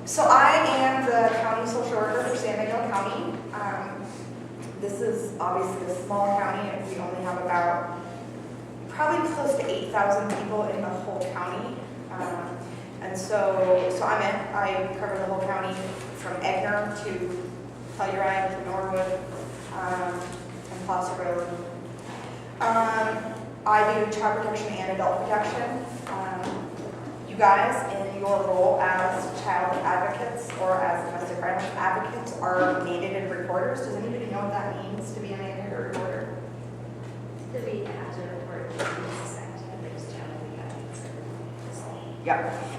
So I am the county social worker for San Miguel County. This is obviously a small county, and we only have about probably close to 8,000 people in the whole county. And so I cover the whole county from Egner to Telluride to Norwood and Placer Road. I do child protection and adult protection. You guys, in your role as child advocates or as domestic violence advocates, are mandated reporters. Does anybody know what that means to be a mandated reporter? To be as a report to the section of those child advocates. Yep.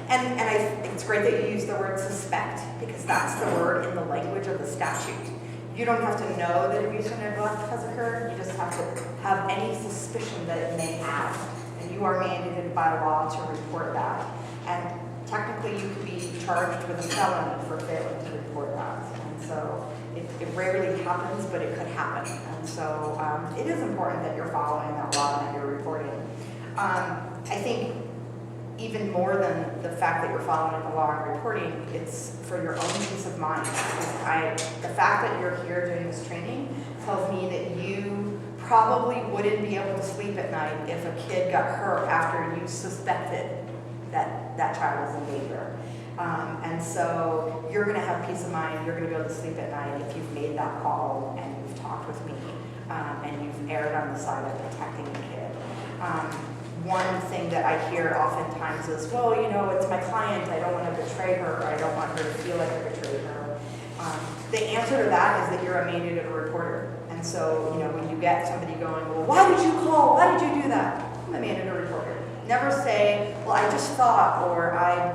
And I think it's great that you use the word suspect, because that's the word in the language of the statute. You don't have to know that abuse or neglect has occurred. You just have to have any suspicion that it may have. And you are mandated by law to report that. And technically you could be charged with a felony for failing to report that. And so it rarely happens, but it could happen. And so it is important that you're following that law and that you're reporting. I think even more than the fact that you're following the law and reporting, it's for your own peace of mind. The fact that you're here doing this training tells me that you probably wouldn't be able to sleep at night if a kid got hurt after you suspected that child was in danger. And so you're going to have peace of mind. You're going to be able to sleep at night if you've made that call and you've talked with me and you've erred on the side of protecting the kid. One thing that I hear oftentimes is, well, you know, it's my client. I don't want to betray her. Or I don't want her to feel like I betrayed her. The answer to that is that you're a mandated reporter. And so, you know, when you get somebody going, well, why did you call? Why did you do that? I'm a mandated reporter. Never say, well, I just thought, or I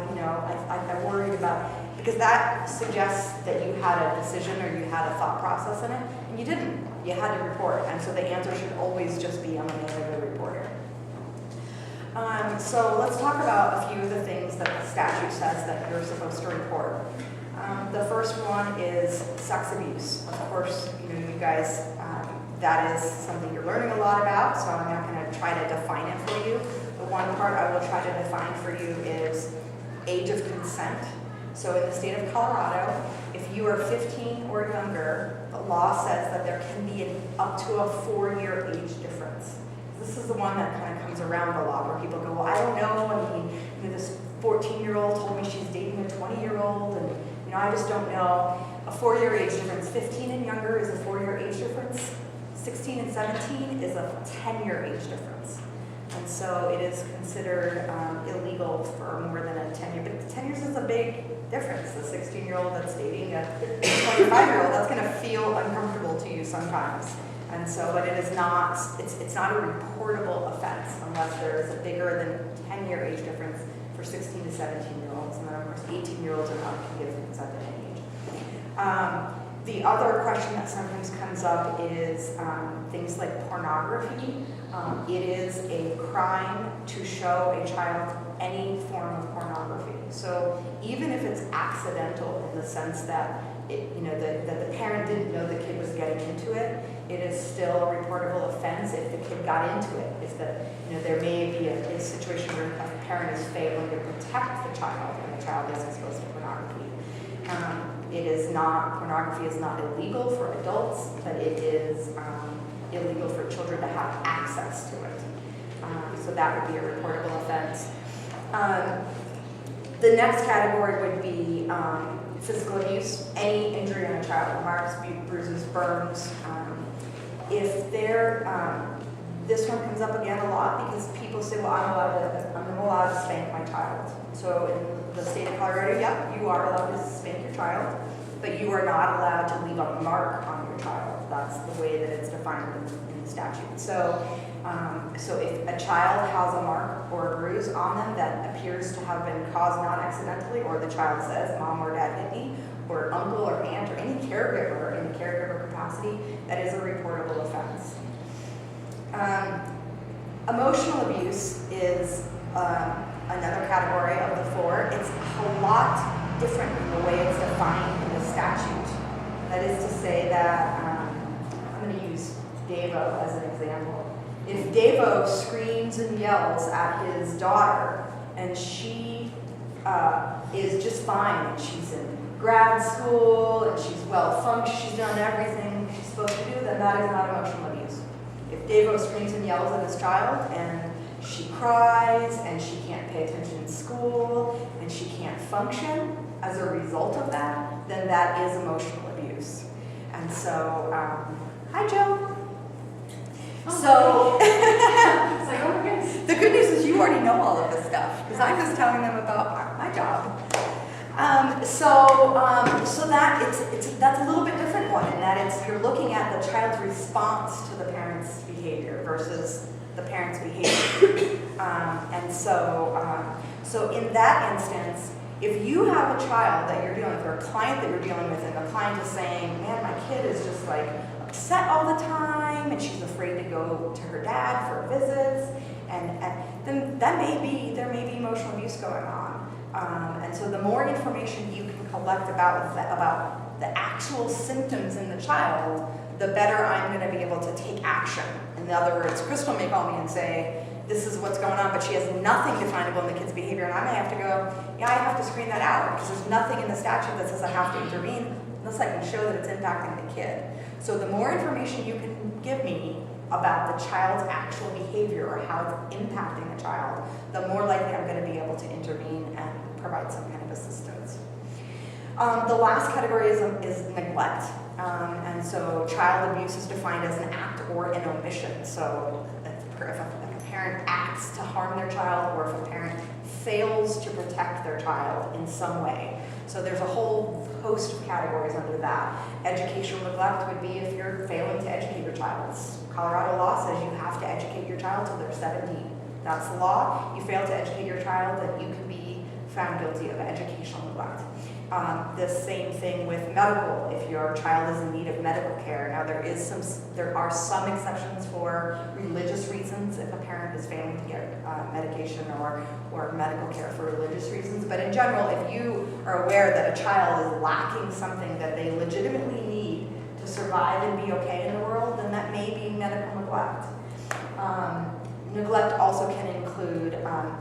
worried about, because that suggests that you had a decision or you had a thought process in it, and you didn't. You had to report. And so the answer should always just be, I'm a mandated reporter. So let's talk about a few of the things that the statute says that you're supposed to report. The first one is sex abuse. Of course, you guys, that is something you're learning a lot about, so I'm not going to try to define it for you. The one part I will try to define for you is age of consent. So in the state of Colorado, if you are 15 or younger, the law says that there can be up to a 4-year age difference. This is the one that kind of comes around a lot, where people go, well, I don't know. I mean, this 14-year-old told me she's dating a 20-year-old, and I just don't know. A 4-year age difference. 15 and younger is a 4-year age difference. 16 and 17 is a 10-year age difference. And so it is considered illegal for more than a 10-year. But 10 years is a big difference. The 16-year-old that's dating a 25-year-old, that's going to feel uncomfortable to you sometimes. And so, but it is not, it's not a reportable offense unless there is a bigger than 10-year age difference for 16 to 17-year-olds. And then, of course, 18-year-olds are not can give consent at any age. The other question that sometimes comes up is things like pornography. It is a crime to show a child any form of pornography. So even if it's accidental in the sense that that the parent didn't know the kid was getting into it, it is still a reportable offense if the kid got into it. If there may be a situation where a parent is failing to protect the child and the child is exposed to pornography. Pornography is not illegal for adults, but it is illegal for children to have access to it. So that would be a reportable offense. The next category would be physical abuse, any injury on a child, marks, bruises, burns. This one comes up again a lot because people say, well, I'm allowed to spank my child. So in the state of Colorado, yeah, you are allowed to spank your child, but you are not allowed to leave a mark on your child. That's the way that it's defined in the statute. So if a child has a mark or a bruise on them that appears to have been caused not accidentally, or the child says, Mom or Dad hit me, or uncle or aunt, or any caregiver in the caregiver capacity, that is a reportable offense. Emotional abuse is another category of the 4. It's a lot different in the way it's defined in the statute. That is to say that, I'm going to use Davo as an example. If Davo screams and yells at his daughter and she is just fine, and she's in grad school, and she's well functioned, she's done everything she's supposed to do, then that is not emotional abuse. If Davo screams and yells at his child, and she cries, and she can't pay attention in school, and she can't function as a result of that, then that is emotional abuse. And so, hi Joe. So, It's like, oh my goodness. the good news is you already know all of this stuff, because I'm just telling them about my job. So that's a little bit different one, in that you're looking at the child's response to the parent's behavior versus the parent's behavior. So in that instance, if you have a child that you're dealing with, or a client that you're dealing with, and the client is saying, man, my kid is just like upset all the time, and she's afraid to go to her dad for visits, and then there may be emotional abuse going on. And so the more information you can collect about the actual symptoms in the child, the better I'm going to be able to take action. In other words, Crystal may call me and say, this is what's going on, but she has nothing definable in the kid's behavior, and I may have to go, yeah, I have to screen that out, because there's nothing in the statute that says I have to intervene unless I can show that it's impacting the kid. So the more information you can give me about the child's actual behavior or how it's impacting the child, the more likely I'm going to be able to intervene and provide some kind of assistance. The last category is neglect. And so child abuse is defined as an act or an omission. So if a parent acts to harm their child, or if a parent fails to protect their child in some way. So there's a whole host of categories under that. Educational neglect would be if you're failing to educate your child. Colorado law says you have to educate your child till they're 17. That's the law. You fail to educate your child, then you can be found guilty of educational neglect. The same thing with medical. If your child is in need of medical care, now there are some exceptions for religious reasons if a parent is failing to get medication or medical care for religious reasons. But in general, if you are aware that a child is lacking something that they legitimately need to survive and be okay in the world, then that may be medical neglect. Neglect also can include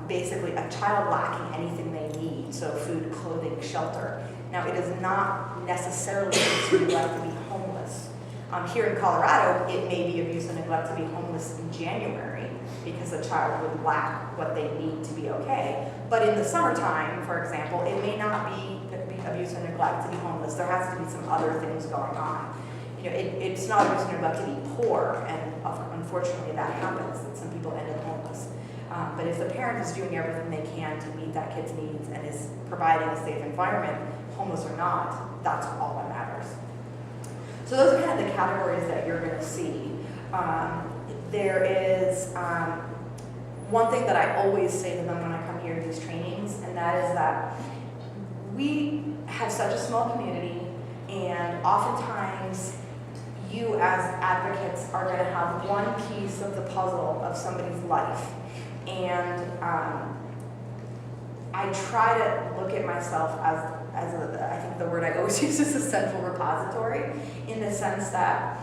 basically a child lacking anything they need, so food, clothing, shelter. Now, it is not necessarily abuse and neglect to be homeless. Here in Colorado, it may be abuse and neglect to be homeless in January because a child would lack what they need to be okay. But in the summertime, for example, it may not be abuse and neglect to be homeless. There has to be some other things going on. You know, it's not abuse and neglect to be poor, and unfortunately that happens, that some people end up homeless. But if the parent is doing everything they can to meet that kid's needs and is providing a safe environment, homeless or not, that's all that matters. So those are kind of the categories that you're going to see. There is one thing that I always say to them when I come here to these trainings, and that is that we have such a small community, and oftentimes you as advocates are going to have one piece of the puzzle of somebody's life. And I try to look at myself as I think the word I always use is a central repository, in the sense that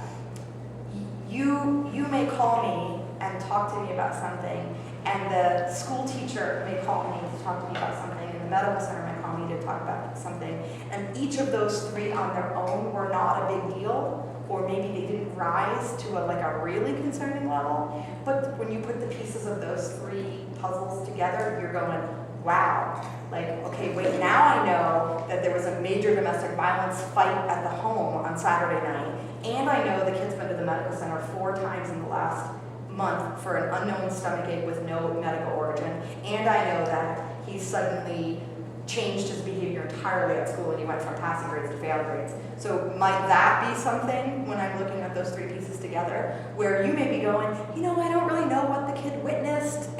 you may call me and talk to me about something, and the school teacher may call me to talk to me about something, and the medical center may call me to talk about something, and each of those three on their own were not a big deal, or maybe they didn't rise to a really concerning level. But when you put the pieces of those three puzzles together, you're going, wow, okay, wait, now I know that there was a major domestic violence fight at the home on Saturday night, and I know the kid's been to the medical center 4 times in the last month for an unknown stomachache with no medical origin, and I know that he suddenly changed his behavior entirely at school and he went from passing grades to fail grades. So might that be something, when I'm looking at those three pieces together, where you may be going, I don't really know what the kid witnessed,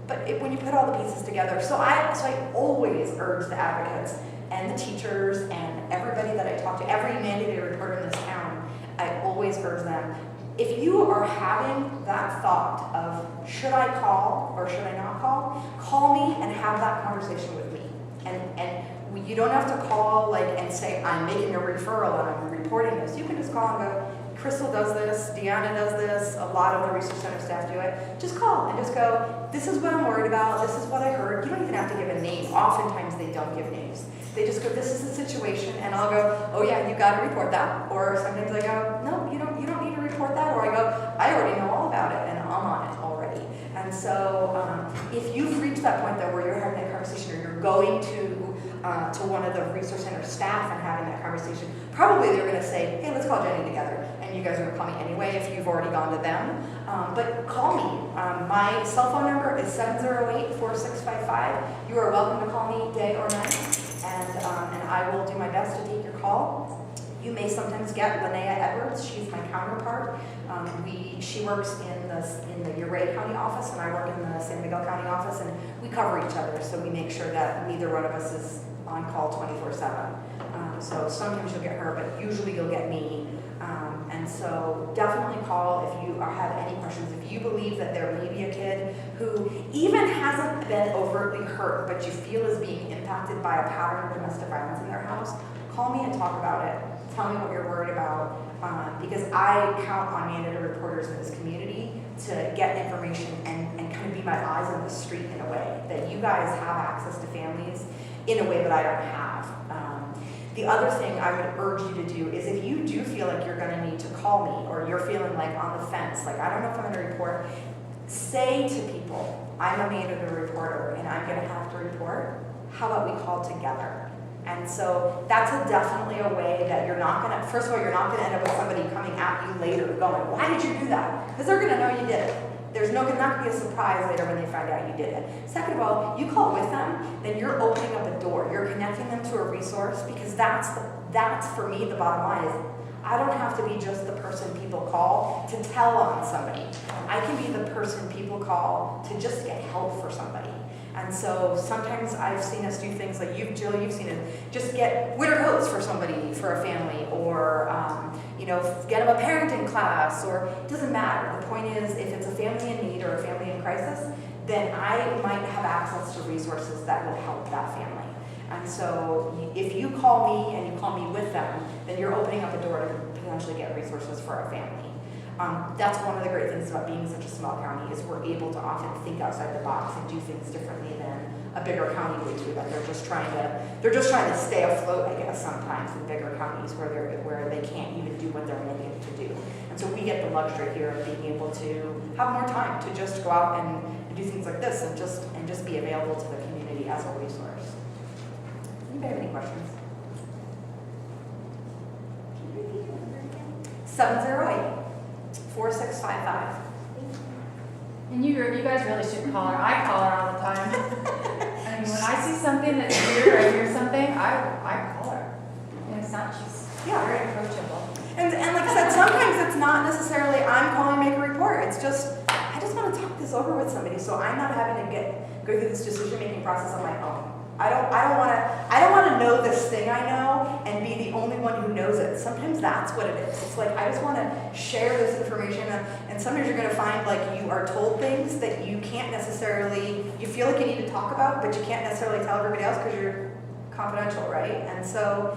but when you put all the pieces together, so I always urge the advocates and the teachers and everybody that I talk to, every mandated reporter in this town, I always urge them, if you are having that thought of, should I call or should I not call me and have that conversation with me. And you don't have to call and say, I'm making a referral and I'm reporting this. You can just call and go, Crystal does this, Deanna does this, a lot of the resource center staff do it. Just call and just go, this is what I'm worried about, this is what I heard. You don't even have to give a name. Oftentimes they don't give names. They just go, this is the situation, and I'll go, oh yeah, you gotta report that. Or sometimes I go, no, you don't need to report that. Or I go, I already know all about it and I'm on it already. And so if you've reached that point though where you're having that conversation or you're going to one of the resource center staff and having that conversation, probably they're going to say, hey, let's call Jenny together. And you guys are going to call me anyway if you've already gone to them. But call me. My cell phone number is 708-4655. You are welcome to call me day or night, and I will do my best to take your call. You may sometimes get Linnea Edwards. She's my counterpart. She works in the Uray County office, and I work in the San Miguel County office, and we cover each other, so we make sure that neither one of us is on call 24/7. So sometimes you'll get her, but usually you'll get me. And so definitely call if you have any questions. If you believe that there may be a kid who even hasn't been overtly hurt, but you feel is being impacted by a pattern of domestic violence in their house, call me and talk about it. Tell me what you're worried about, because I count on mandated reporters in this community to get information and kind of be my eyes on the street in a way, that you guys have access to families in a way that I don't have. The other thing I would urge you to do is if you do feel like you're going to need to call me, or you're feeling like on the fence, like I don't know if I'm going to report, say to people, I'm a mandated reporter and I'm going to have to report. How about we call together? And so that's definitely a way that you're not going to, first of all, you're not going to end up with somebody coming at you later going, why did you do that? Because they're going to know you did it. There's not going to be a surprise later when they find out you did it. Second of all, you call with them, then you're opening up a door. You're connecting them to a resource, because that's for me, the bottom line is I don't have to be just the person people call to tell on somebody. I can be the person people call to just get help for somebody. And so sometimes I've seen us do things like Jill, you've seen it, just get winter coats for somebody, for a family, or get them a parenting class, or it doesn't matter. The point is, if it's a family in need or a family in crisis, then I might have access to resources that will help that family. And so if you call me and you call me with them, then you're opening up a door to potentially get resources for our family. That's one of the great things about being such a small county, is we're able to often think outside the box and do things differently than a bigger county would do. That they're just trying to stay afloat, I guess, sometimes in bigger counties where they can't even do what they're mandated to do. And so we get the luxury here of being able to have more time to just go out and do things like this and just be available to the community as a resource. Anybody have any questions? Can you repeat your number again? 708-4655. And you guys really should call her. I call her all the time. I mean, when I see something that's weird or I hear something, I call her. And it's not, she's very approachable. And like I said, sometimes it's not necessarily I'm calling to make a report. It's just, I just want to talk this over with somebody, so I'm not having to go through this decision-making process on my own. I don't want to know this thing I know and be the only one who knows it. Sometimes that's what it is. It's like I just want to share this information, and sometimes you're going to find like you are told things that you can't necessarily, you feel like you need to talk about, but you can't necessarily tell everybody else because you're confidential, right? And so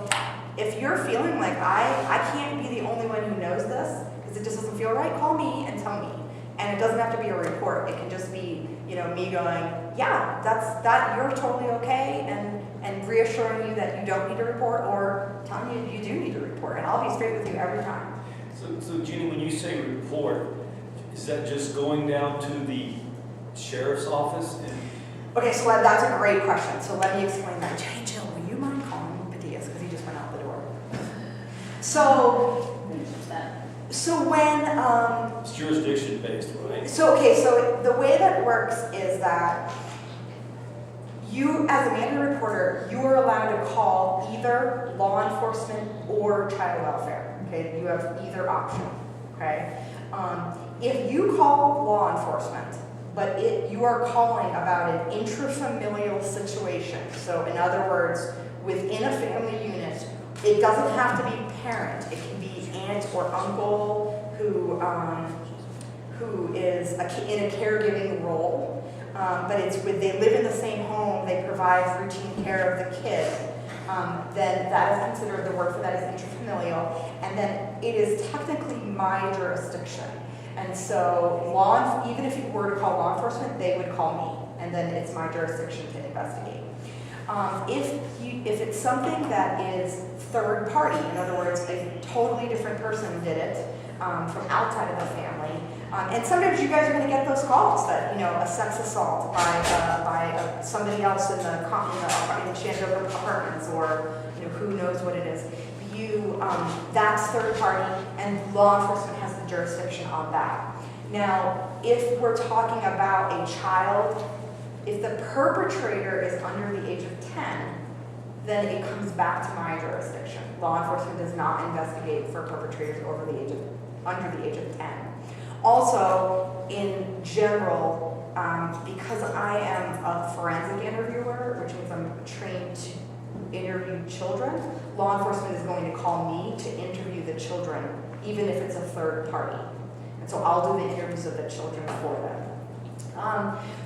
if you're feeling like I can't be the only one who knows this because it just doesn't feel right, call me and tell me. And it doesn't have to be a report. It can just be, me going, yeah, that you're totally okay, and reassuring you that you don't need to report, or telling you you do need to report, and I'll be straight with you every time. So Jenny, when you say report, is that just going down to the sheriff's office? Okay, so that's a great question. So let me explain that. Jill, will you mind calling Patias, because he just went out the door. So when It's jurisdiction based, right? So the way that works is that you, as a mandated reporter, you are allowed to call either law enforcement or child welfare. Okay, you have either option. Okay, if you call law enforcement, but you are calling about an intrafamilial situation. So in other words, within a family unit, it doesn't have to be parent. It can be aunt or uncle who is in a caregiving role, but they live in the same home, they provide routine care of the kid, then that is considered, the word for that is intrafamilial. And then it is technically my jurisdiction. And so even if you were to call law enforcement, they would call me, and then it's my jurisdiction to investigate. If it's something that is third party, in other words, a totally different person did it from outside of the family, and sometimes you guys are going to get those calls that, a sex assault by somebody else in the Shandover apartments, or who knows what it is. That's third party, and law enforcement has the jurisdiction on that. Now, if we're talking about a child, if the perpetrator is under the age of 10, then it comes back to my jurisdiction. Law enforcement does not investigate for perpetrators under the age of 10. Also, in general, because I am a forensic interviewer, which means I'm trained to interview children, law enforcement is going to call me to interview the children, even if it's a third party. And so I'll do the interviews of the children for them.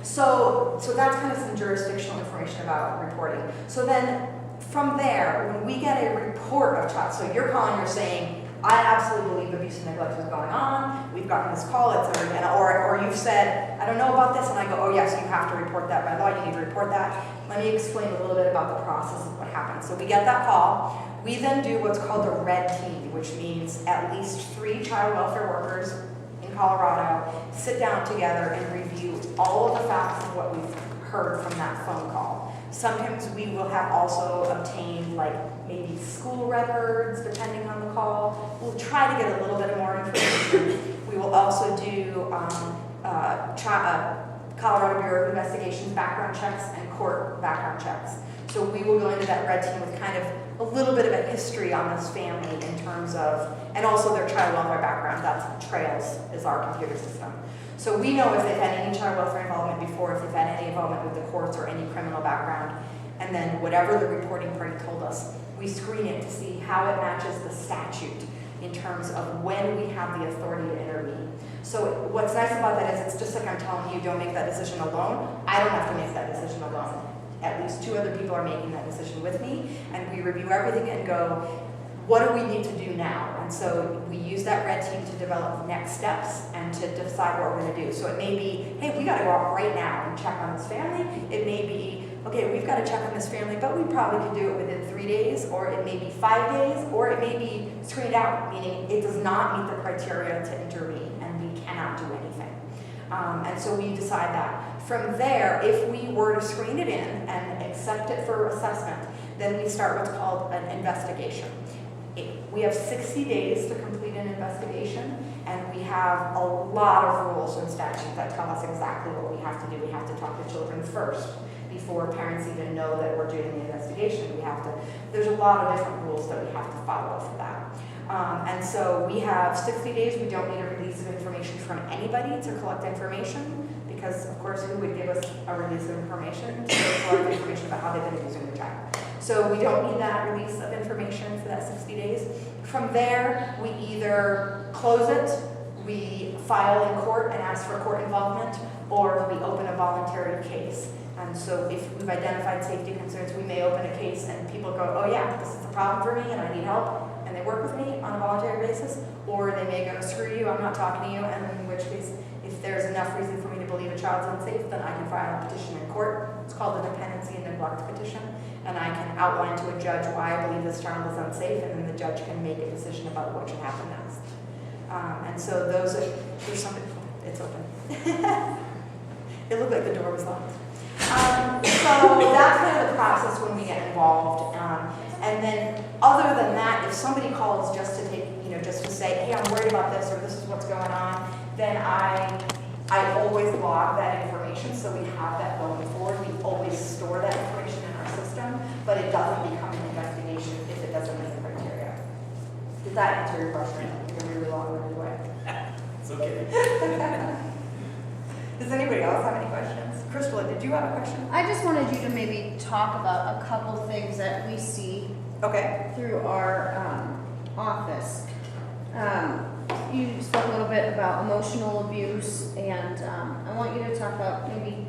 So that's kind of some jurisdictional information about reporting. So then from there, when we get a report of child, so you're calling, you're saying, I absolutely believe abuse and neglect is going on, we've gotten this call, or you've said, I don't know about this, and I go, oh yes, you have to report that by law, you need to report that. Let me explain a little bit about the process of what happens. So we get that call, we then do what's called a red team, which means at least 3 child welfare workers in Colorado sit down together and review all of the facts of what we've heard from that phone call. Sometimes we will have also obtained maybe school records, depending on the call. We'll try to get a little bit more information. We will also do Colorado Bureau of Investigations background checks and court background checks. So we will go into that red team with kind of a little bit of a history on this family in terms of, and also their child welfare background. That's Trails is our computer system. So we know if they've had any child welfare involvement before, if they've had any involvement with the courts or any criminal background, and then whatever the reporting party told us, we screen it to see how it matches the statute in terms of when we have the authority to intervene. So what's nice about that is it's just like I'm telling you, don't make that decision alone. I don't have to make that decision alone. At least 2 other people are making that decision with me, and we review everything and go, what do we need to do now? And so we use that red team to develop next steps and to decide what we're going to do. So it may be, hey, we got to go out right now and check on this family. It may be, okay, we've got to check on this family, but we probably can do it within 3 days, or it may be 5 days, or it may be screened out, meaning it does not meet the criteria to intervene, and we cannot do anything. And so we decide that. From there, if we were to screen it in and accept it for assessment, then we start what's called an investigation. We have 60 days to complete an investigation, and we have a lot of rules and statutes that tell us exactly what we have to do. We have to talk to children first before parents even know that we're doing the investigation. There's a lot of different rules that we have to follow for that. And so we have 60 days. We don't need a release of information from anybody to collect information, because of course who would give us a release of information to collect information about how they've been using their child. So we don't need that release of information for that 60 days. From there, we either close it, we file in court and ask for court involvement, or we open a voluntary case. And so if we've identified safety concerns, we may open a case and people go, oh yeah, this is a problem for me and I need help, and they work with me on a voluntary basis. Or they may go, screw you, I'm not talking to you, and in which case, if there's enough reason for me to believe a child's unsafe, then I can file a petition in court. It's called a dependency and neglect petition, and I can outline to a judge why I believe this child is unsafe, and then the judge can make a decision about what should happen next. And so there's something, it's open. It looked like the door was locked. So that's kind of the process when we get involved. And then other than that, if somebody calls just to take, just to say, hey, I'm worried about this, or this is what's going on, then I always log that information, so we have that going forward. We always store that information in our system, but it doesn't become an investigation if it doesn't meet the criteria. Did that answer your question in a really long-winded way? It's okay. Does anybody else have any questions? Crystal, did you have a question? I just wanted you to maybe talk about a couple things that we see through our office. You spoke a little bit about emotional abuse, and I want you to talk about maybe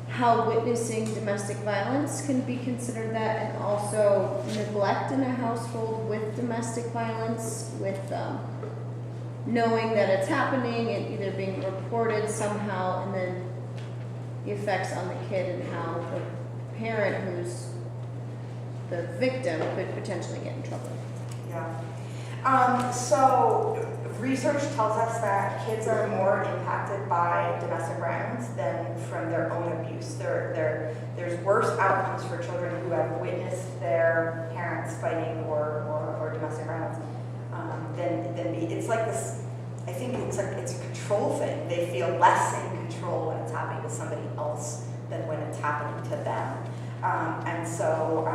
how witnessing domestic violence can be considered that, and also neglect in a household with domestic violence, with knowing that it's happening and either being reported somehow, and then the effects on the kid and how the parent who's the victim could potentially get in trouble. Yeah. So research tells us that kids are more impacted by domestic violence than from their own abuse. There's worse outcomes for children who have witnessed their parents fighting or domestic violence than me. It's like this. I think it's a control thing. They feel less in control when it's happening to somebody else than when it's happening to them. And so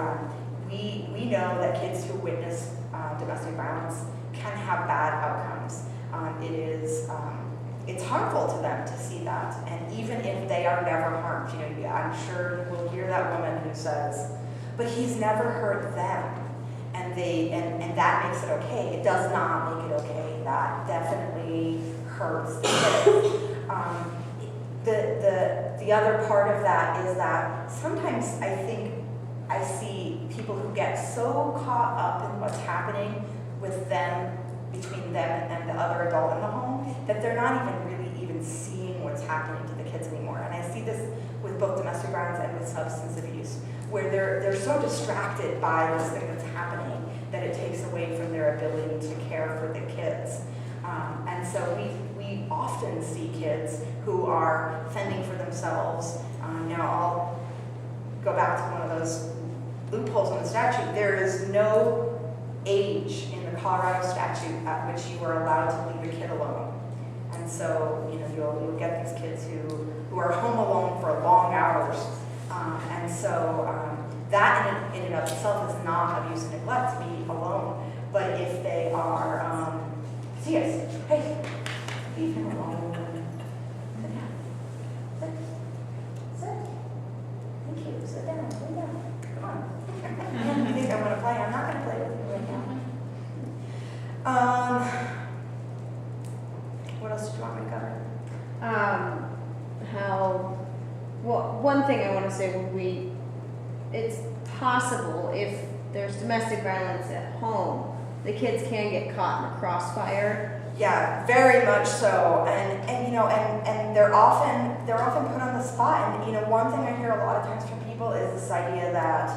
we know that kids who witness domestic violence can have bad outcomes. It's harmful to them to see that, and even if they are never harmed, I'm sure we'll hear that woman who says, "But he's never hurt them," and that makes it okay. It does not make it okay. That definitely hurts the kid. The other part of that is that sometimes I think I see people who get so caught up in what's happening with them, between them and the other adult in the home, that they're not even seeing what's happening to the kids anymore. And I see this with both domestic violence and with substance abuse, where they're so distracted by this thing that's happening that it takes away from their ability to care for the kids. And so we often see kids who are fending for themselves. Now I'll go back to one of those loopholes in the statute. There is no age in the Colorado statute at which you are allowed to leave a kid alone. And so, you'll get these kids who are home alone for long hours. And so that in and of itself is not abuse and neglect, to be alone. But if they are, see guys, hey, leave him alone. Sit down. Sit. Sit. Thank you. Sit down. Lay down. Come on. You think I'm going to play? I'm not going to play with you right now. What else do you want me to cover? One thing I want to say would be, it's possible if there's domestic violence at home, the kids can get caught in a crossfire. Yeah, very much so, and they're often put on the spot. And one thing I hear a lot of times from people is this idea that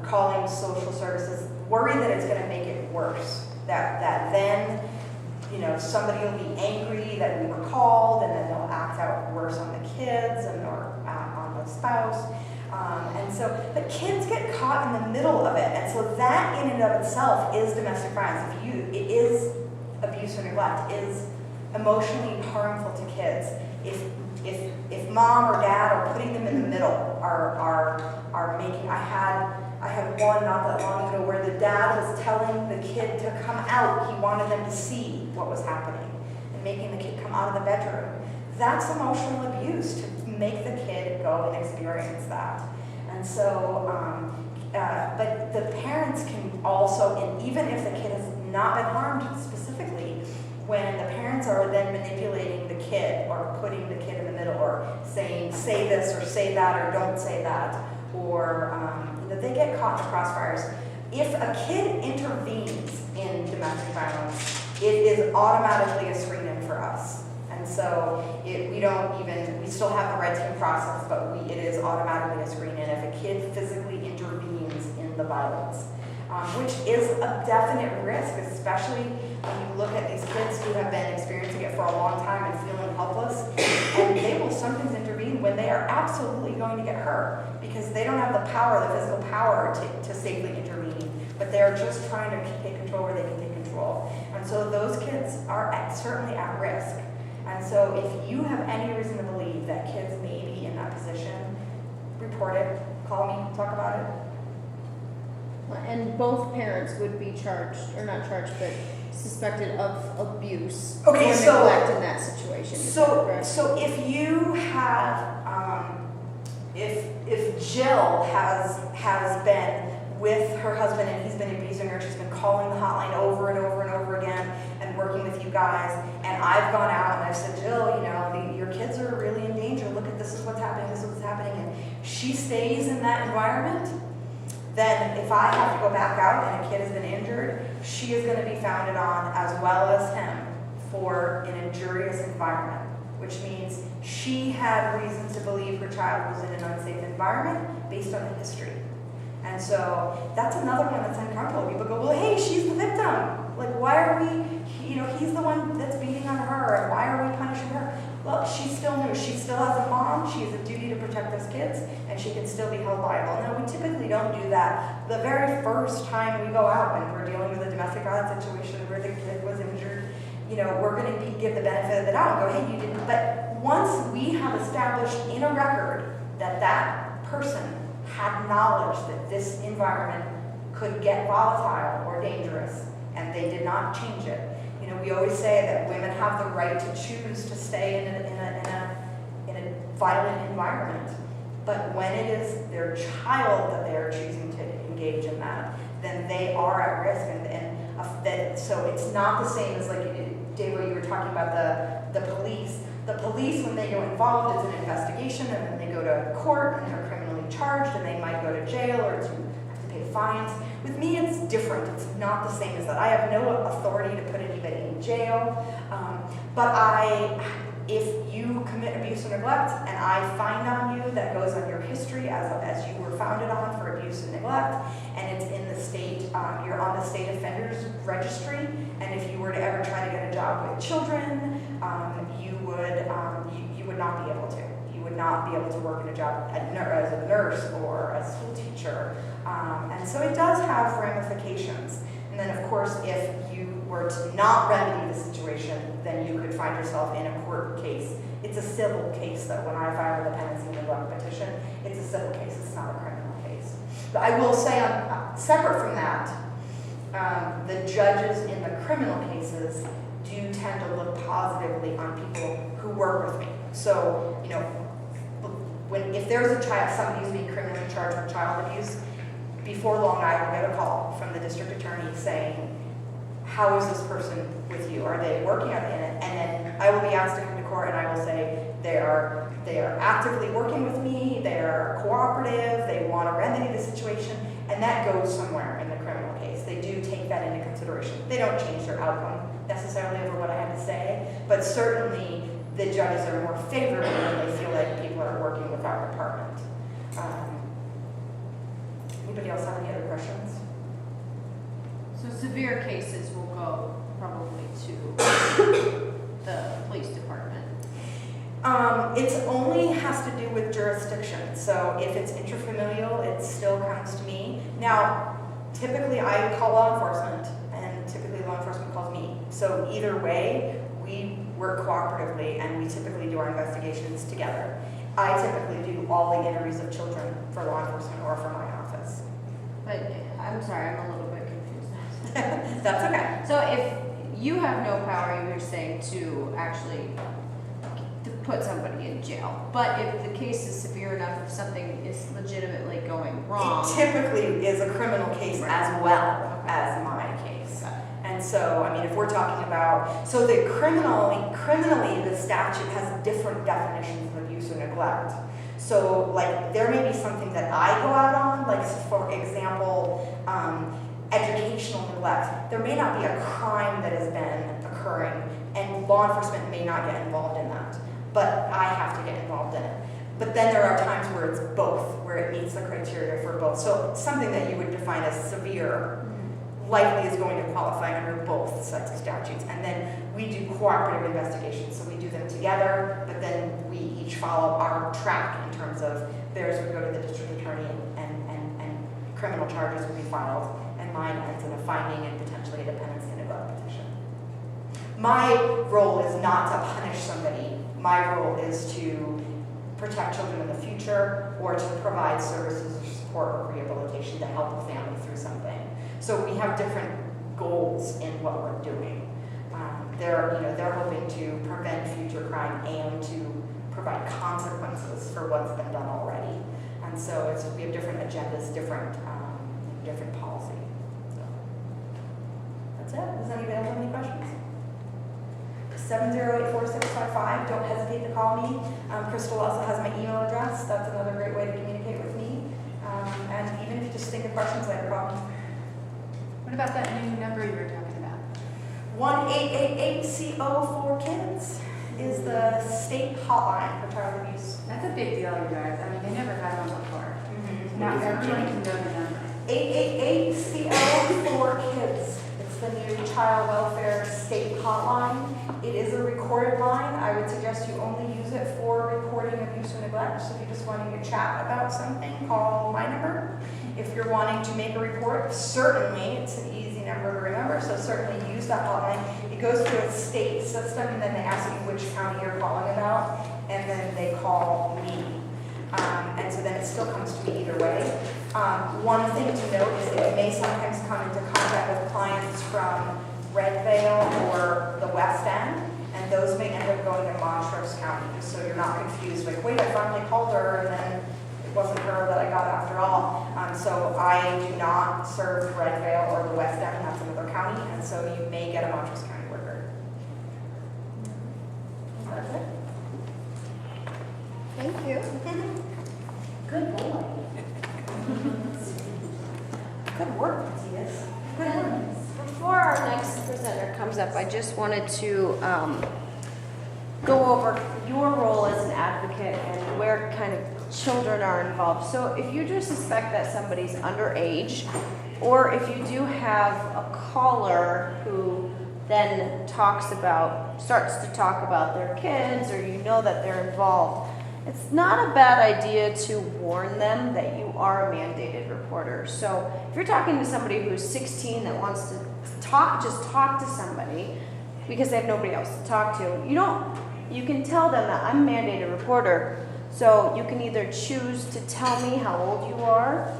calling social services, worry that it's going to make it worse. That then somebody will be angry that we were called, and then they'll act out worse on the kids or on the spouse. But kids get caught in the middle of it, and so that in and of itself is domestic violence. It is abuse or neglect, is emotionally harmful to kids. If mom or dad are putting them in the middle, are making. I had one not that long ago where the dad was telling the kid to come out. He wanted them to see what was happening, and making the kid come out of the bedroom. That's emotional abuse, to make the kid go and experience that. And so, but the parents can also, and even if the kid has not been harmed specifically, when the parents are then manipulating the kid or putting the kid in the middle or saying, say this or say that or don't say that, or they get caught in the crossfires. If a kid intervenes in domestic violence, it is automatically a screen-in for us. And so we still have the red team process, but it is automatically a screen-in if a kid physically intervenes in the violence, which is a definite risk, especially when you look at these kids who have been experiencing it for a long time and feeling helpless, and they will sometimes intervene when they are absolutely going to get hurt because they don't have the power, the physical power to safely intervene, but they're just trying to take control where they can take control. And so those kids are certainly at risk. And so if you have any reason to believe that kids may be in that position, report it, call me, talk about it. And both parents would be charged, or not charged, but suspected of abuse or neglect in that situation. So if you have, if Jill has been with her husband and he's been abusing her, she's been calling the hotline over and over and over again and working with you guys, and I've gone out and I've said, Jill, your kids are really in danger, look at this is what's happening, and she stays in that environment, then if I have to go back out and a kid has been injured, she is going to be founded on, as well as him, for an injurious environment, which means she had reason to believe her child was in an unsafe environment based on the history. And so that's another one that's uncomfortable. People go, well, hey, she's the victim. Like, why are we, he's the one that's beating on her, and why are we punishing her? Well, she's still new. She still has a mom. She has a duty to protect those kids, and she can still be held liable. Now, we typically don't do that the very first time we go out when we're dealing with a domestic violence situation where the kid was injured. We're going to give the benefit of the doubt and go, hey, you didn't. But once we have established in a record that that person had knowledge that this environment could get volatile or dangerous, and they did not change it. We always say that women have the right to choose to stay in a violent environment. But when it is their child that they are choosing to engage in that, then they are at risk. So it's not the same as, like, Dave, what you were talking about the police. The police, when they get involved, it's an investigation, and then they go to court, and they're criminally charged, and they might go to jail or have to pay fines. With me, it's different. It's not the same as that. I have no authority to put anybody in jail, but if you commit abuse or neglect, and I find on you that goes on your history as you were founded on for abuse and neglect, and it's in the state, you're on the state offenders registry, and if you were to ever try to get a job with children, you would not be able to. You would not be able to work in a job as a nurse or a school teacher. And so it does have ramifications. And then, of course, if you were to not remedy the situation, then you could find yourself in a court case. It's a civil case, though. When I filed a dependency neglect petition, it's a civil case. It's not a criminal case. But I will say, separate from that, the judges in the criminal cases do tend to look positively on people who work with me. So, if there's a child, somebody who's being criminally charged with child abuse, before long I will get a call from the district attorney saying, how is this person with you? Are they working? Are they in it? And then I will be asked to come to court, and I will say they are actively working with me, they are cooperative, they want to remedy the situation, and that goes somewhere in the criminal case. They do take that into consideration. They don't change their outcome necessarily over what I had to say, but certainly the judges are more favorable when they feel like people are working with our department. Anybody else have any other questions? So severe cases will go probably to the police department. It only has to do with jurisdiction. So if it's intrafamilial, it still comes to me. Now, typically I call law enforcement, and typically law enforcement calls me. So either way, we work cooperatively, and we typically do our investigations together. I typically do all the interviews of children for law enforcement or for my office. But I'm sorry, I'm a little bit confused. That's okay. So if you have no power, you're saying, to actually to put somebody in jail, but if the case is severe enough, if something is legitimately going wrong. It typically is a criminal case as well as my case. And so, I mean, if we're talking about, so the criminally the statute has different definitions of abuse or neglect. So, like, there may be something that I go out on, like, for example, educational neglect. There may not be a crime that has been occurring, and law enforcement may not get involved in that, but I have to get involved in it. But then there are times where it's both, where it meets the criteria for both. So something that you would define as severe likely is going to qualify under both sets of statutes. And then we do cooperative investigations, so we do them together, but then we each follow our track in terms of theirs would go to the district attorney and criminal charges would be filed, and mine ends in a finding and potentially a dependency and neglect petition. My role is not to punish somebody. My role is to protect children in the future, or to provide services or support or rehabilitation to help a family through something. So we have different goals in what we're doing. They're hoping to prevent future crime and to provide consequences for what's been done already. And so we have different agendas, different policy. So that's it. Does anybody else have any questions? 708-4655. Don't hesitate to call me. Crystal also has my email address. That's another great way to communicate with me. And even if you just think of questions later, call me. What about that new number you were talking about? 1-888-CO4-KIDS is the state hotline for child abuse. That's a big deal, you guys. I mean, they never had one before. Now What is it, everyone Jenni? can know the number. 888-CO4-KIDS. It's the new child welfare state hotline. It is a recorded line. I would suggest you only use it for reporting abuse or neglect. So if you're just wanting to chat about something, call my number. If you're wanting to make a report, certainly, it's an easy number to remember, so certainly use that hotline. It goes through a state system, and then they ask you which county you're calling about, and then they call me. And so then it still comes to me either way. One thing to note is that you may sometimes come into contact with clients from Redvale or the West End, and those may end up going to Montrose County, just so you're not confused, like, wait, I finally called her, and then it wasn't her that I got after all. So I do not serve Redvale or the West End, that's another county, and so you may get a Montrose County worker. That's it. Thank you. Good boy. Good work, Matthias. Good work. Before our next presenter comes up, I just wanted to go over your role as an advocate and where kind of children are involved. So if you do suspect that somebody's underage, or if you do have a caller who then starts to talk about their kids, or you know that they're involved, it's not a bad idea to warn them that you are a mandated reporter. So if you're talking to somebody who's 16 that wants to just talk to somebody because they have nobody else to talk to, you can tell them that I'm a mandated reporter. So you can either choose to tell me how old you are,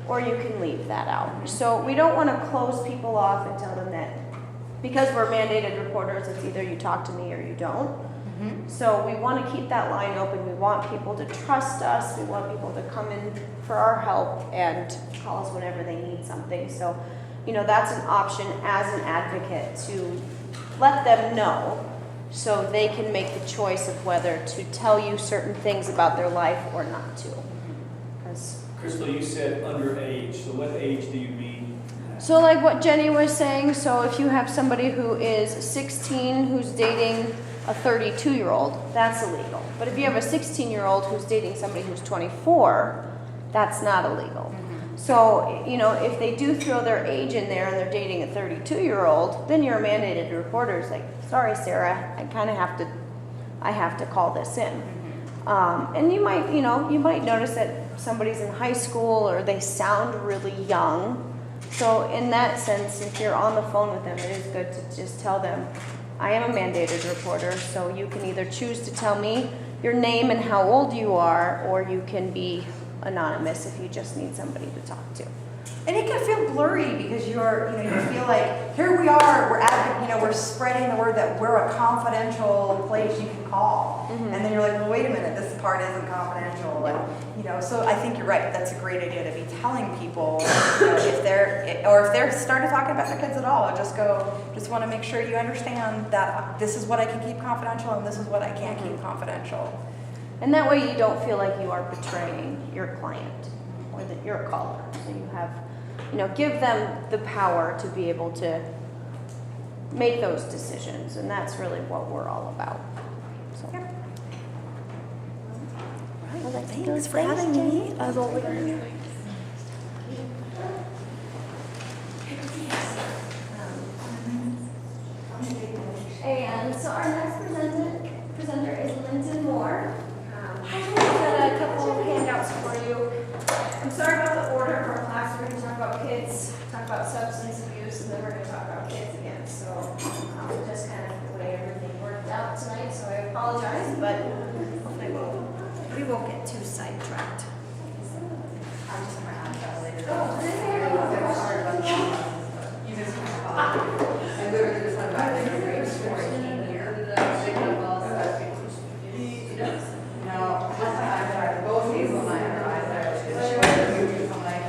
or you can leave that out. So we don't want to close people off and tell them that because we're mandated reporters, it's either you talk to me or you don't. So we want to keep that line open. We want people to trust us. We want people to come in for our help and call us whenever they need something. So, that's an option as an advocate to let them know so they can make the choice of whether to tell you certain things about their life or not to. 'Cause Crystal, you said underage, so what age do you mean? So like what Jenny was saying, so if you have somebody who is 16 who's dating a 32-year-old, that's illegal. But if you have a 16-year-old who's dating somebody who's 24, that's not illegal. So, if they do throw their age in there and they're dating a 32-year-old, then you're a mandated reporter. It's like, sorry, Sarah, I have to call this in. And you might notice that somebody's in high school or they sound really young. So in that sense, if you're on the phone with them, it is good to just tell them, I am a mandated reporter, so you can either choose to tell me your name and how old you are, or you can be anonymous if you just need somebody to talk to. And it can feel blurry because you feel like, here we are, we're spreading the word that we're a confidential place you can call. And then you're like, well, wait a minute, this part isn't confidential. So I think you're right. That's a great idea to be telling people, if they're starting talking about their kids at all, just want to make sure you understand that this is what I can keep confidential and this is what I can't keep confidential. And that way you don't feel like you are betraying your client or that you're a caller. So you have, give them the power to be able to make those decisions. And that's really what we're all about. So. Yep. Well, Thanks for having me, as always. And so our next presenter is Linton Moore. I got a couple of handouts for you. I'm sorry about the order of our class. We're going to talk about kids, talk about substance abuse, and then we're going to talk about kids again. So just kind of the way everything worked out tonight. So I apologize, but hopefully we won't get too sidetracked. I literally just went back to grade 14 here. No, I tried both Hazel and I are eyes. She was I'm like,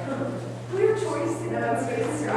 weird choice. No, it's good. I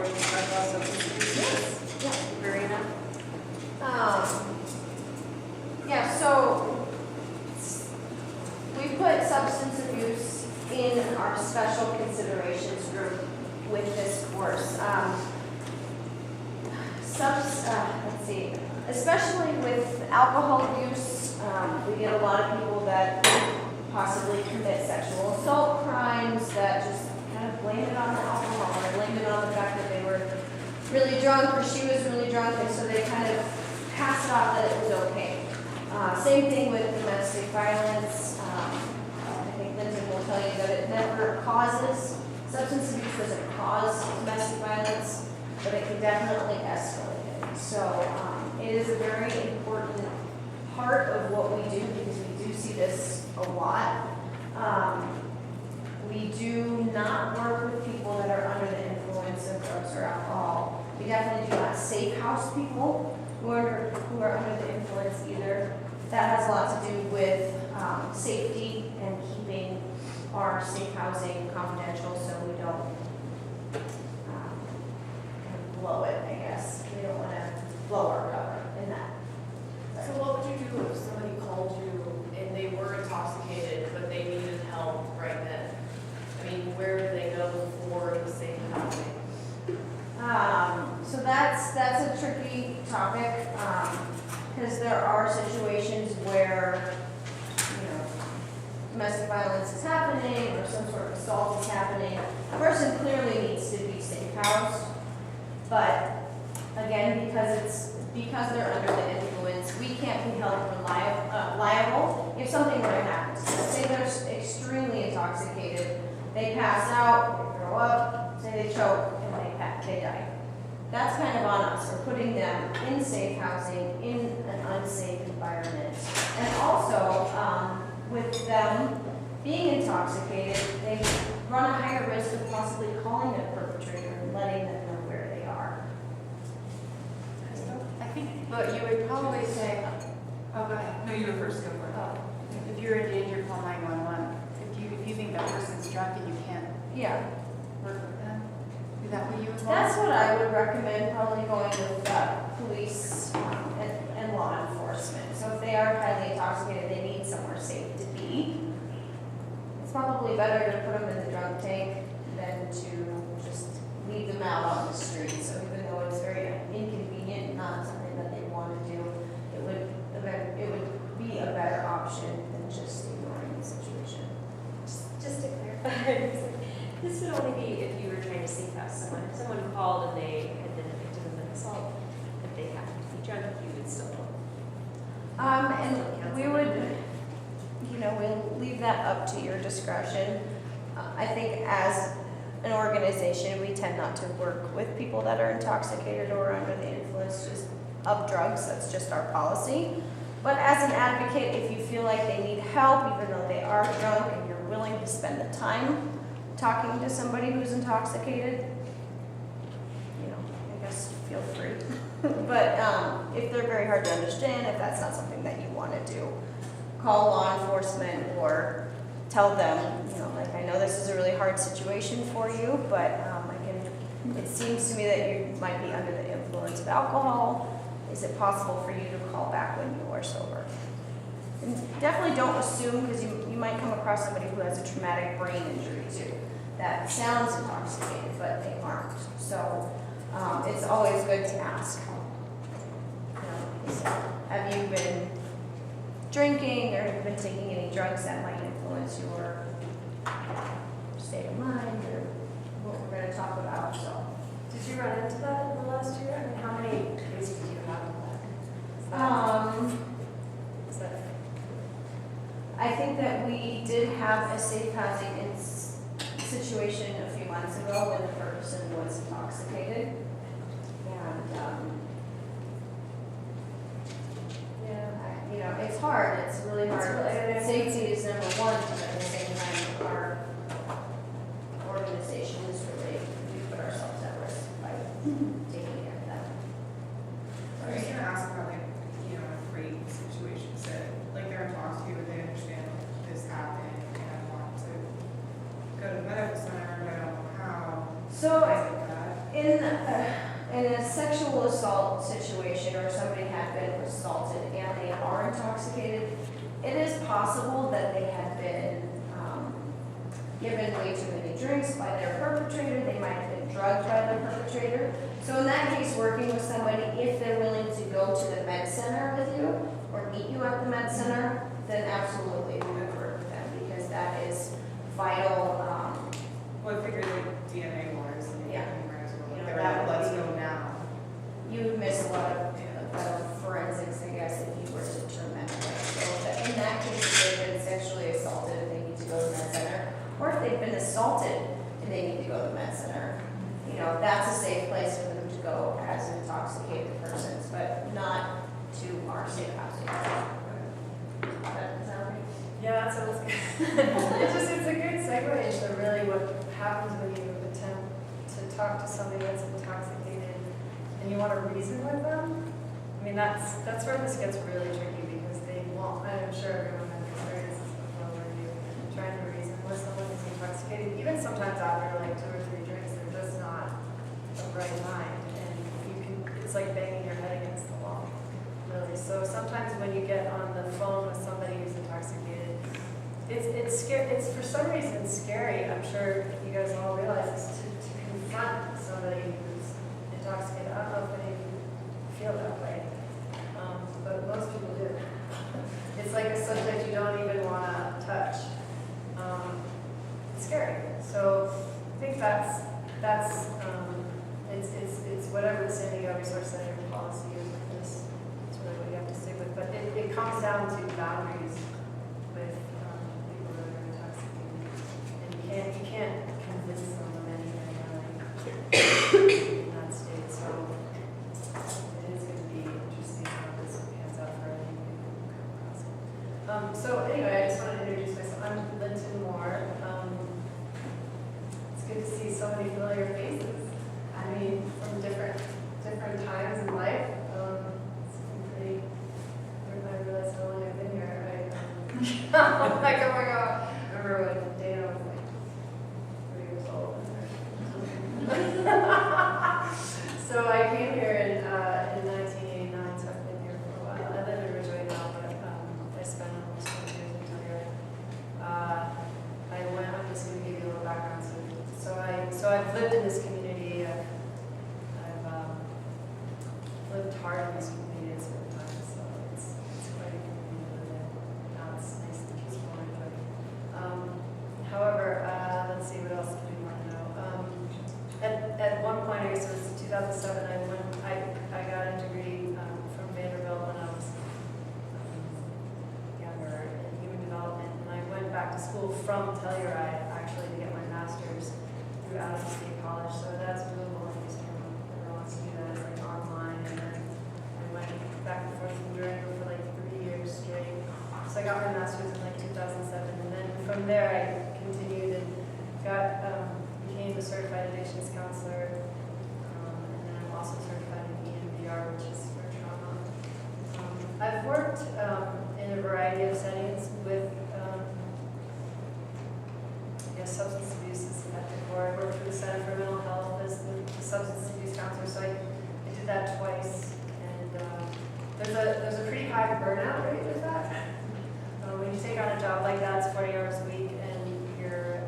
going to talk about substance abuse. Yeah. Marina? Yeah, so we put substance abuse in our special considerations group with this course. Let's see, especially with alcohol use, we get a lot of people that possibly commit sexual assault crimes that just kind of blame it on the alcohol or blame it on the fact that they were really drunk or she was really drunk, and so they kind of passed off that it was okay. Same thing with domestic violence. I think Lindsay will tell you that it never causes, substance abuse doesn't cause domestic violence, but it can definitely escalate it. So it is a very important part of what we do because we do see this a lot. We do not work with people that are under the influence of drugs or alcohol. We definitely do not safe house people who are under the influence either. That has a lot to do with safety and keeping our safe housing confidential so we don't kind of blow it, I guess. We don't want to blow our cover in that. So what would you do if somebody called you and they were intoxicated, but they needed help right then? I mean, where do they go for the safe housing? So that's a tricky topic, because there are situations where, domestic violence is happening or some sort of assault is happening. A person clearly needs to be safe housed, but again, because they're under the influence, we can't be held liable if something were to happen to them. Say they're extremely intoxicated, they pass out, they throw up, say they choke, and they die. That's kind of on us. We're putting them in safe housing, in an unsafe environment. And also, with them being intoxicated, they run a higher risk of possibly calling the perpetrator and letting them know where they are. I think what you would probably say, oh, go ahead. No, you go first, go for it. Oh, if you're in danger, call 911. If you think that person's drunk and you can't Yeah, work with them, is that what you would want? that's what I would recommend, probably going with police and law enforcement. So if they are highly intoxicated, they need somewhere safe to be. It's probably better to put them in the drunk tank than to just leave them out on the street. So even though it's very inconvenient, not something that they want to do, it would be a better option than just ignoring the situation. Just to clarify, this would only be if you were trying to safe house someone. If someone called and they had been victim of an assault, if they happened to be drunk, you would still. And we would, we'll leave that up to your discretion. I think as an organization, we tend not to work with people that are intoxicated or under the influence of drugs. That's just our policy. But as an advocate, if you feel like they need help, even though they are drunk, and you're willing to spend the time talking to somebody who's intoxicated, I guess feel free. But if they're very hard to understand, if that's not something that you want to do, call law enforcement or tell them, I know this is a really hard situation for you, but it seems to me that you might be under the influence of alcohol. Is it possible for you to call back when you are sober? And definitely don't assume, because you might come across somebody who has a traumatic brain injury too. That sounds intoxicated, but they aren't. So it's always good to ask. Have you been drinking or have you been taking any drugs that might influence your state of mind or what we're going to talk about? So. Did you run into that in the last year? I mean, how many cases do you have of that? Is that? I think that we did have a safe housing situation a few months ago when the person was intoxicated. And, it's hard. It's really hard. Safety is number one, but at the same time, our organization is really, we put ourselves at risk by taking care of that. I was gonna ask about a rape situation, so they're intoxicated, they understand this happened, and I want to go to the medical center, but I don't know how. So Things like that. in in a sexual assault situation or somebody had been assaulted and they are intoxicated, it is possible that they have been given way too many drinks by their perpetrator. They might have been drugged by the perpetrator. So in that case, working with somebody, if they're willing to go to the med center with you or meet you at the med center, then absolutely we would work with them because that is vital. Well, I figured like DNA wars, and Yeah. you might as well, You know, they're that like, would let's be- go now. You would miss a lot of forensics, I guess, if you were to turn that way. So that in that case, if they've been sexually assaulted and they need to go to the med center, or if they've been assaulted and they need to go to the med center, you know, that's a safe place for them to go as intoxicated persons, but not to our safe house. Does that sound right? Yeah, that sounds good. It's a good segue into really what happens when you attempt to talk to somebody that's intoxicated and you want to reason with them. I mean, that's where this gets really tricky because they won't, and I'm sure everyone has experienced this before where you're trying to reason with someone who's intoxicated. Even sometimes after like 2 or 3 drinks, they're just not of right mind. And it's like banging your head against the wall, really. So sometimes when you get on the phone with somebody who's intoxicated, it's scary. It's for some reason scary. I'm sure you guys all realize this, to confront somebody who's intoxicated. I don't know if any of you feel that way, but most people do. It's like a subject you don't even want to touch. It's scary. So I think it's whatever the San Diego Resource Center policy is with this. It's really what you have to stick with. But it comes down to boundaries with people that are intoxicated. And you can't convince them of anything in that state. So it is going to be interesting how this pans out for any people. So anyway, I just want to introduce myself. I'm Linton Moore. It's good to see so many familiar faces. I mean, from different times in life. It's been pretty. I realized how long I've been here. I'm like, oh my god! I remember when Dana was like 3 years old. So I came here in 1989, so I've been here for a while. I live in Ridgeway now, but I spent almost 20 years in Telluride. I'm just going to give you a little background. So I've lived in this community. I've lived hard in this community at certain times, so it's quite a community to live in. Now it's nice and peaceful and enjoyable. However, let's see, what else do we want to know? At one point, I guess it was 2007, I got a degree from Vanderbilt when I was younger in human development, and I went back to school from Telluride actually to get my master's through Adams State College. So that's doable if everyone wants to do that. It's like online, and then I went back and forth from Durango for like 3 years straight. So I got my master's in like 2007, and then from there I continued and got became a certified addictions counselor, and then I'm also certified in EMDR, which is for trauma. I've worked in a variety of settings with substance abuse is at the core. I worked for the Center for Mental Health as the substance abuse counselor, so I did that twice. And there's a pretty high burnout rate with that. When you take on a job like that, it's 40 hours a week, and you're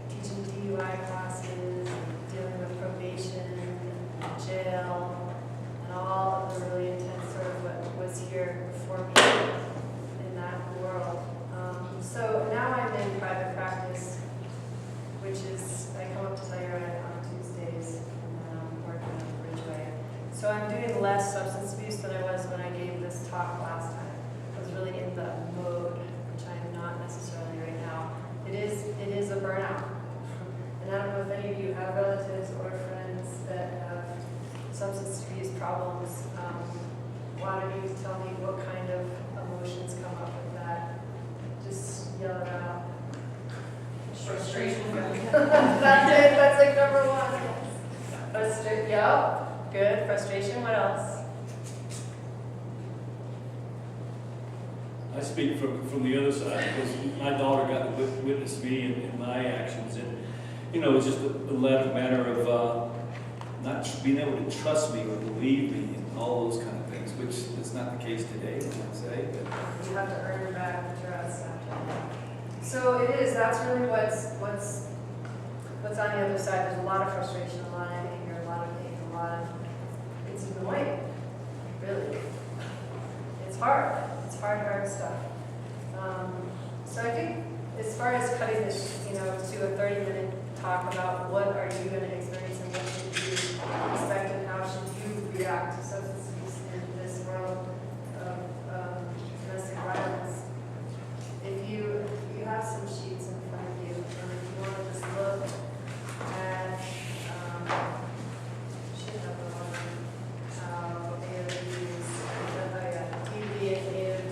teaching DUI classes, and dealing with probation, and jail, and all of the really intense sort of what was here before me in that world. So now I'm in private practice, which is, I come up to Telluride on Tuesdays, and then I'm working on Ridgeway. So I'm doing less substance abuse than I was when I gave this talk last time. I was really in the mode, which I am not necessarily right now. It is a burnout. And I don't know if any of you have relatives or friends that have substance abuse problems. One of you tell me what kind of emotions come up with that. Just yell it out. Frustration. That's it. That's like number one. Frustration. Yep. Good. Frustration. What else? I speak from the other side because my daughter got to witness me and my actions, and it's just a manner of being able to trust me or believe me and all those kind of things, which is not the case today, I'd say. But You have to earn your back the trust after. So it is, that's really what's on the other side. There's a lot of frustration, a lot of anger, a lot of pain, it's annoying, really. It's hard stuff. So I think as far as cutting this, to a 30-minute talk about what are you going to experience and what should you expect and how should you react to substance abuse in this world of domestic violence. If you have some sheets in front of you, and if you want to just look at, should have the one, AODs, TB and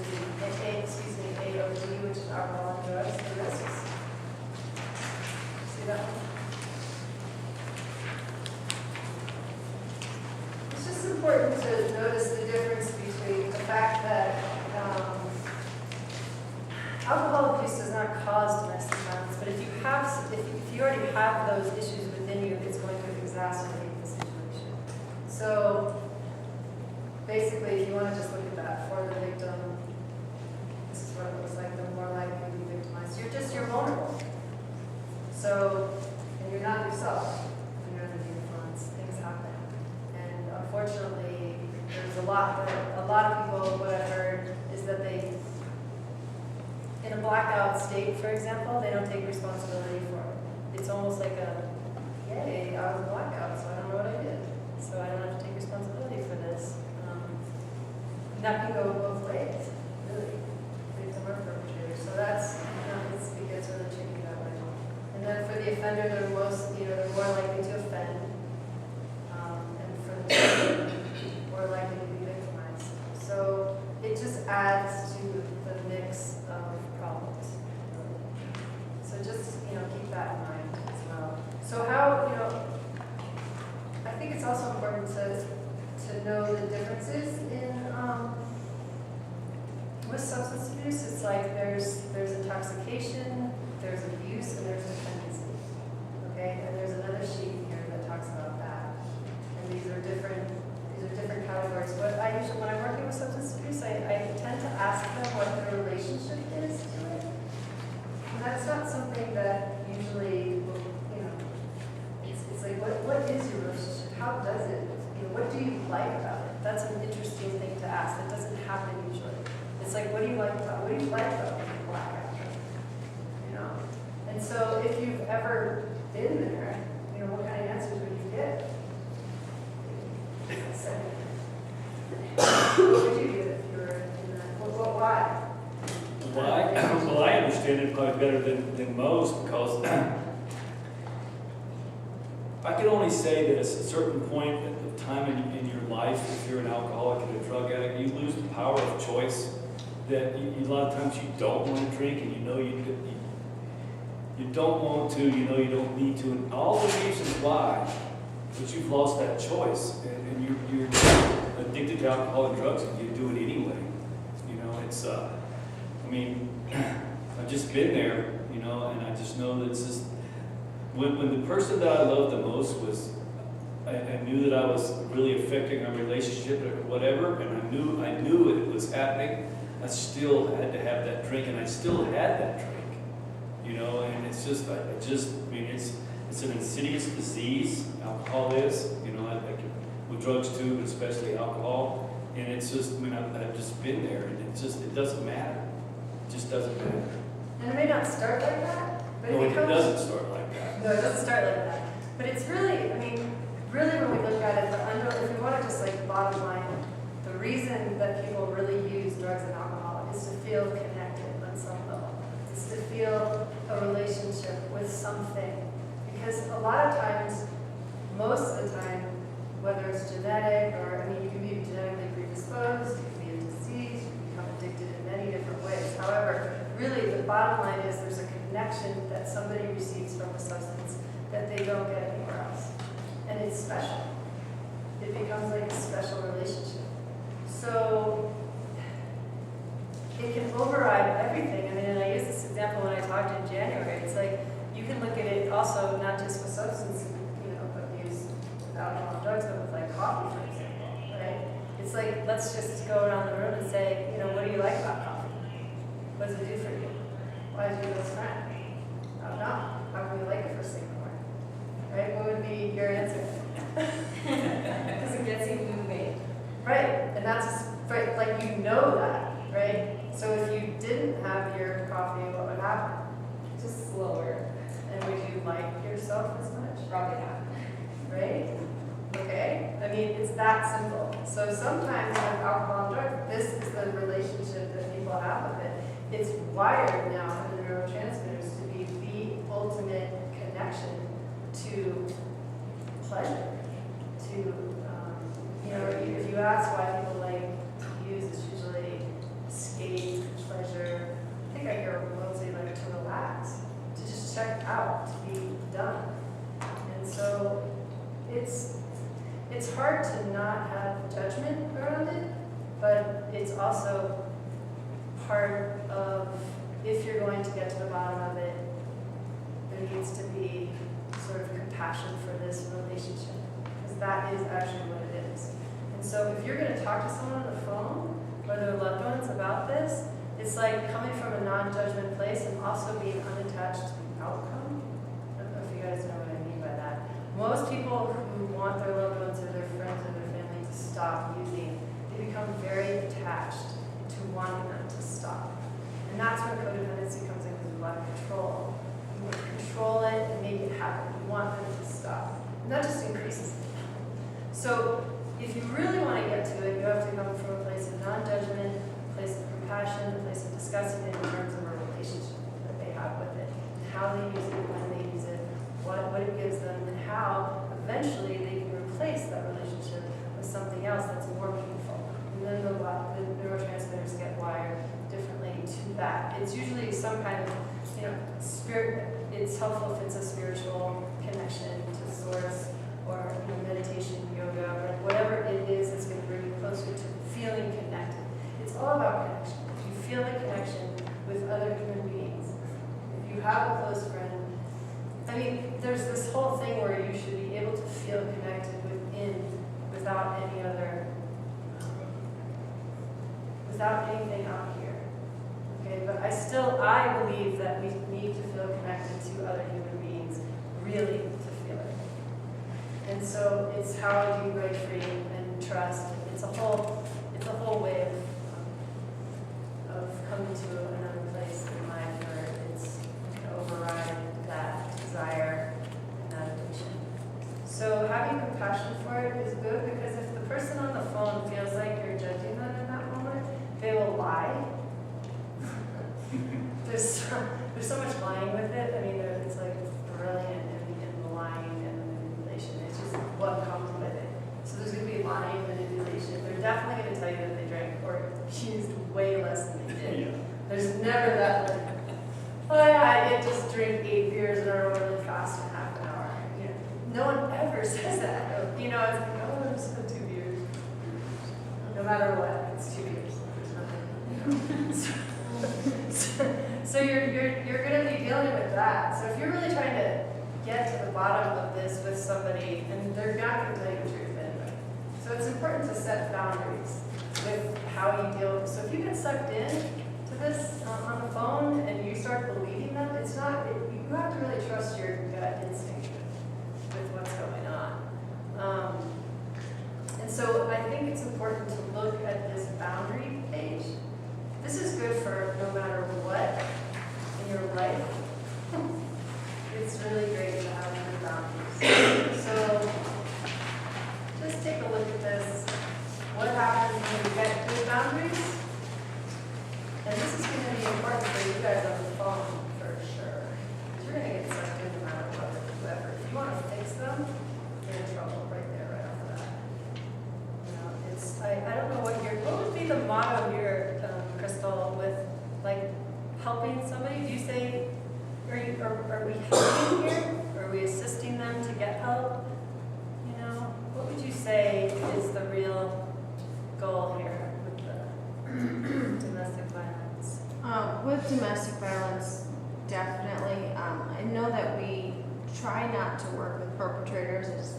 AOD, which is alcohol and drugs, the risks. See that one? It's just important to notice the difference between the fact that alcohol abuse does not cause domestic violence, but if you already have those issues within you, it's going to exacerbate the situation. So basically, if you want to just look at that for the victim, this is what it looks like, they're more likely to be victimized. You're vulnerable. So, and you're not yourself when you're under the influence, things happen. And unfortunately, there's a lot of people, what I've heard is that they, in a blackout state, for example, they don't take responsibility for it. It's almost like yay, I was blackout, so I don't know what I did. So I don't have to take responsibility for this. And that can go both ways, really, victim or perpetrator. So that's, it gets really tricky that way. And then for the offender, they're more likely to offend. And for the victim, more likely to be victimized. So it just adds to the mix of problems. So just, keep that in mind as well. So how, I think it's also important to know the differences in, with substance abuse. It's like there's intoxication, there's abuse, and there's dependency. Okay, and there's another sheet here that talks about that. And these are different categories. But I usually, when I'm working with substance abuse, I tend to ask them what their relationship is to it. And that's not something that usually, it's like, what is your relationship? How does it, what do you like about it? That's an interesting thing to ask. That doesn't happen usually. It's like, what do you like about being blackout? And so if you've ever been there, what kind of answers would you get? What would you get if you were in that? Why? Well, I understand it probably better than most because I can only say that at a certain point of time in your life, if you're an alcoholic and a drug addict, you lose the power of choice. That a lot of times you don't want to drink, and you don't want to, you don't need to, and all the reasons why, but you've lost that choice, and you're addicted to alcohol and drugs, and you do it anyway. It's, I've just been there, and I just know that it's just, when the person that I loved the most was, I knew that I was really affecting our relationship or whatever, and I knew it was happening. I still had to have that drink, and I still had that drink, and it's just, it's an insidious disease. Alcohol is, with drugs too, but especially alcohol, and it's just, I've just been there, and it doesn't matter. It just doesn't matter. And it may not start like that, but No, it it becomes... doesn't start like that. No, it doesn't start like that. But it's really, really when we look at it, if we want to just bottom line, the reason that people really use drugs and alcohol is to feel connected on some level. It's to feel a relationship with something. Because a lot of times, most of the time, whether it's genetic or, you can be genetically predisposed, you can be a disease, you can become addicted in many different ways. However, really the bottom line is there's a connection that somebody receives from a substance that they don't get anywhere else. And it's special. It becomes like a special relationship. So it can override everything. And I use this example when I talked in January. It's like you can look at it also not just with substance abuse, alcohol and drugs, it's like, let's just go around the room and say, you know, what do you like about coffee? What does it do for you? Why is your best friend? I don't know. How can we like it first thing in the morning? Right? What would be your answer? Because it gets you moving. Right, and that's right, like you know that, right? So if you didn't have your coffee, what would happen? Just slower. And would you like yourself as much? Probably not. Right? Okay? I mean, it's that simple. So sometimes with alcohol and drugs, this is the relationship that people have with it. It's wired now in the neurotransmitters to be the ultimate connection to pleasure, to, you know, if you ask why people like to use, it's usually escape, pleasure. I think I hear mostly like to relax, to just check out, to be done. And so it's hard to not have judgment around it, but it's also part of, if you're going to get to the bottom of it, there needs to be sort of compassion for this relationship, because that is actually what it is. And so if you're going to talk to someone on the phone or their loved ones about this, it's like coming from a non-judgment place and also being unattached to the outcome. I don't know if you guys know what I mean by that. Most people who want their loved ones or their friends or their family to stop using, they become very attached to wanting them to stop. And that's where codependency comes in, because there's a lot of control. You want to control it and make it happen. You want them to stop. And that just increases it. So if you really want to get to it, you have to come from a place of non-judgment, a place of compassion, a place of discussing it in terms of a relationship that they have with it, and how they use it, when they use it, what it gives them, and how eventually they can replace that relationship with something else that's more meaningful. And then the neurotransmitters get wired differently to that. It's usually some kind of, you know, spirit. It's helpful if it's a spiritual connection to source, or you know, meditation, yoga, or whatever it is that's going to bring you closer to feeling connected. It's all about connection. If you feel the connection with other human beings, if you have a close friend, I mean, there's this whole thing where you should be able to feel connected within, without any other, without anything out here. Okay, but I believe that we need to feel connected to other human beings, really to feel it. And so it's how do you break free and trust. It's a whole way of coming to another place in life where it's going to override that desire and that addiction. So having compassion for it is good, because if the person on the phone feels like you're judging them in that moment, they will lie. There's so much lying with it. I mean, it's like brilliant in the lying and the manipulation. It's just what comes with it. So there's going to be lying, manipulation. They're definitely going to tell you that they drank or used way less than they did. Yeah. There's never that like, oh yeah, I did just drink 8 beers in a row really fast in half an hour. You know, no one ever says that. You know, it's like, oh, I just had 2 beers. No matter what, it's 2 beers. There's nothing. You know. So you're going to be dealing with that. So if you're really trying to get to the bottom of this with somebody, and they're not going to tell you the truth anyway. So it's important to set boundaries with how you deal with it. So if you get sucked in to this on the phone and you start believing them, it's not. You have to really trust your gut instinct with what's going on. And so I think it's important to look at this boundary page. This is good for no matter what in your life. It's really great to have good boundaries. So just take a look at this. What happens when you get good boundaries? And this is going to be important for you guys on the phone for sure. Because you're going to get sucked in no matter what, whoever. If you want to fix them, you're in trouble right there, right off the bat. You know, I don't know what would be the motto here, Crystal, with like helping somebody? Do you say, are we helping here? Or are we assisting them to get help? You know, what would you say is the real goal here with the domestic violence? With domestic violence, definitely. I know that we try not to work with perpetrators as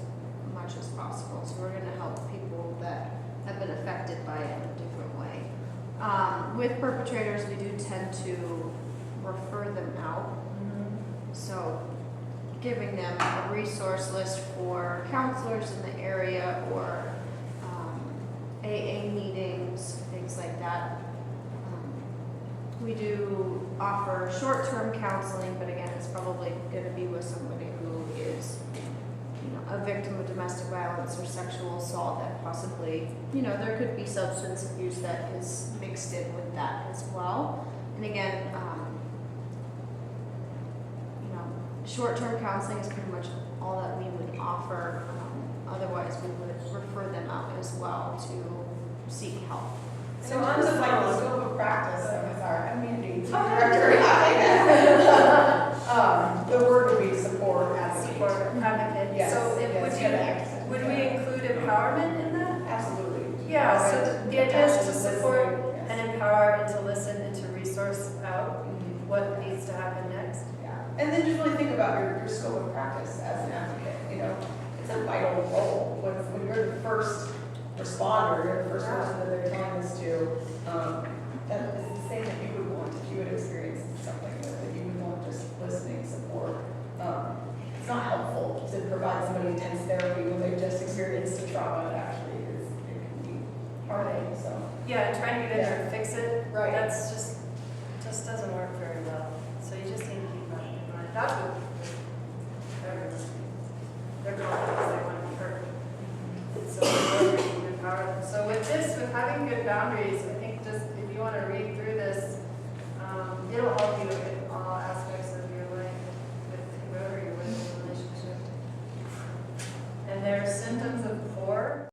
much as possible. So we're going to help people that have been affected by it in a different way. With perpetrators, we do tend to refer them out. So giving them a resource list for counselors in the area or AA meetings, things like that. We do offer short-term counseling, but again, it's probably going to be with somebody who is, a victim of domestic violence or sexual assault that possibly, there could be substance abuse that is mixed in with that as well. And again, short-term counseling is pretty much all that we would offer. Otherwise, we would refer them out as well to seek help. So on the scope of practice, I'm community director. The word would be support advocate. Support advocate. Yes, So yes, would we include empowerment in that? Absolutely. Yeah, so Empowerment, the idea is to compassion, support listening, and yes. empower and to listen and to resource out Mhm. what needs to happen next. Yeah. And then just really think about your scope of practice as an advocate, it's a vital role. When you're the first responder, you're the first person that they're telling this to, that is the same that you would want if you had experienced something that you would want just listening support. It's not helpful to provide somebody intense therapy when they've just experienced a trauma. It actually is, it can be heartache, so. Yeah, and trying to get in to fix it, Right. that's just doesn't work very well. So you just need to keep that in mind. That's what they're calling because they want to be heard. So we need to empower them. So with this, with having good boundaries, I think just if you want to read through this, it'll help you in all aspects of your life with whoever you're with in a relationship. And there are symptoms of poor